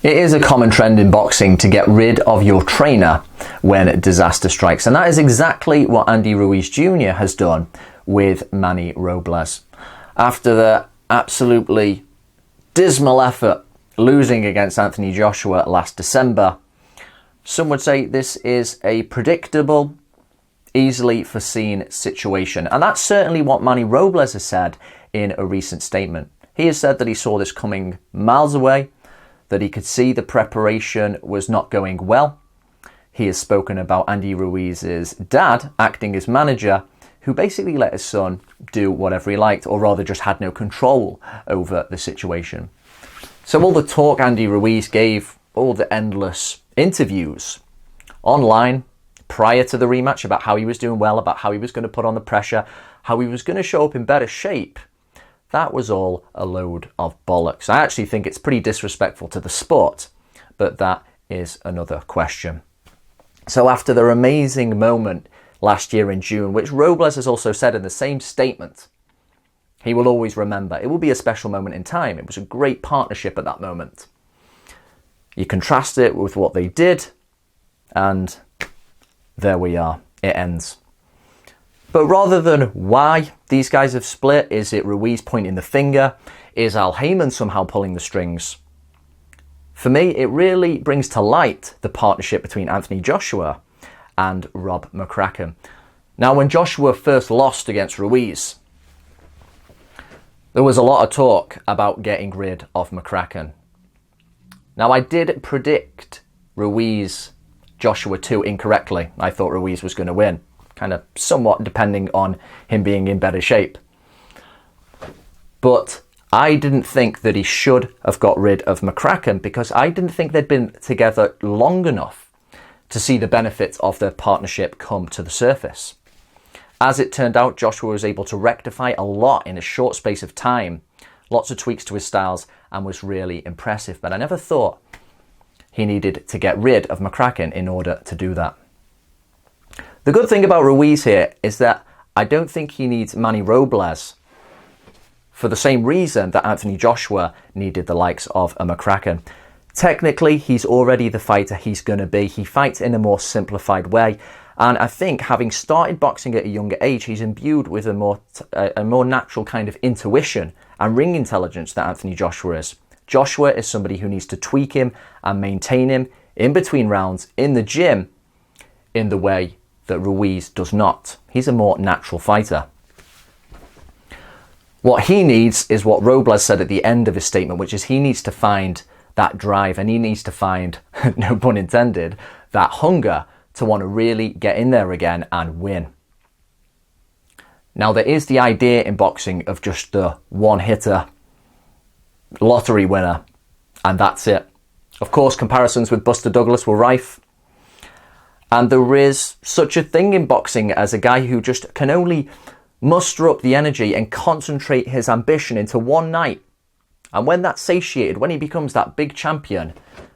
It is a common trend in boxing to get rid of your trainer when disaster strikes, and that is exactly what Andy Ruiz Jr. has done with Manny Robles. After the absolutely dismal effort losing against Anthony Joshua last December, some would say this is a predictable, easily foreseen situation. And that's certainly what Manny Robles has said in a recent statement. He has said that he saw this coming miles away, that he could see the preparation was not going well. He has spoken about Andy Ruiz's dad acting as manager, who basically let his son do whatever he liked, or rather just had no control over the situation. So all the talk Andy Ruiz gave, all the endless interviews online prior to the rematch about how he was doing well, about how he was going to put on the pressure, how he was going to show up in better shape, that was all a load of bollocks. I actually think it's pretty disrespectful to the sport, but that is another question. So after their amazing moment last year in June, which Robles has also said in the same statement, he will always remember. It will be a special moment in time. It was a great partnership at that moment. You contrast it with what they did, and there we are. It ends. But rather than why these guys have split, is it Ruiz pointing the finger? Is Al Heyman somehow pulling the strings? For me, it really brings to light the partnership between Anthony Joshua and Rob McCracken. Now, when Joshua first lost against Ruiz, there was a lot of talk about getting rid of McCracken. Now, I did predict Ruiz-Joshua 2 incorrectly. I thought Ruiz was going to win, kind of somewhat depending on him being in better shape. But I didn't think that he should have got rid of McCracken, because I didn't think they'd been together long enough to see the benefits of their partnership come to the surface. As it turned out, Joshua was able to rectify a lot in a short space of time, lots of tweaks to his styles, and was really impressive. But I never thought he needed to get rid of McCracken in order to do that. The good thing about Ruiz here is that I don't think he needs Manny Robles for the same reason that Anthony Joshua needed the likes of a McCracken. Technically, he's already the fighter he's going to be. He fights in a more simplified way. And I think having started boxing at a younger age, he's imbued with a more natural kind of intuition and ring intelligence that Anthony Joshua is. Joshua is somebody who needs to tweak him and maintain him in between rounds in the gym in the way that Ruiz does not. He's a more natural fighter. What he needs is what Robles said at the end of his statement, which is he needs to find that drive, and he needs to find, no pun intended, that hunger to want to really get in there again and win. Now, there is the idea in boxing of just the one-hitter lottery winner, and that's it. Of course, comparisons with Buster Douglas were rife, and there is such a thing in boxing as a guy who just can only muster up the energy and concentrate his ambition into one night. And when that's satiated, when he becomes that big champion,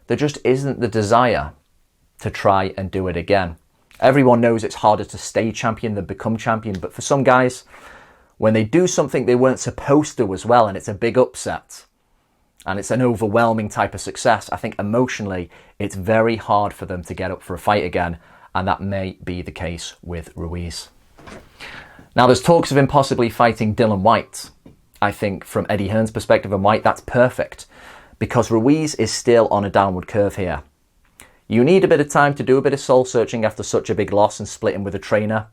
there just isn't the desire to try and do it again. Everyone knows it's harder to stay champion than become champion, but for some guys, when they do something they weren't supposed to as well, and it's a big upset, and it's an overwhelming type of success, I think emotionally it's very hard for them to get up for a fight again, and that may be the case with Ruiz. Now, there's talks of him possibly fighting Dillian Whyte. I think from Eddie Hearn's perspective and Whyte, that's perfect, because Ruiz is still on a downward curve here. You need a bit of time to do a bit of soul searching after such a big loss and splitting with a trainer.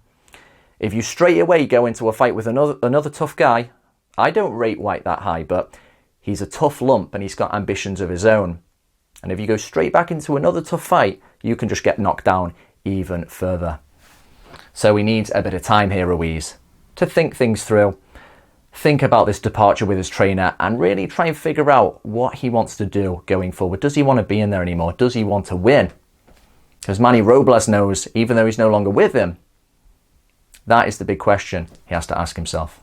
If you straight away go into a fight with another tough guy, I don't rate Whyte that high, but he's a tough lump and he's got ambitions of his own. And if you go straight back into another tough fight, you can just get knocked down even further. So he needs a bit of time here, Ruiz, to think things through, think about this departure with his trainer, and really try and figure out what he wants to do going forward. Does he want to be in there anymore? Does he want to win? Because Manny Robles knows, even though he's no longer with him, that is the big question he has to ask himself.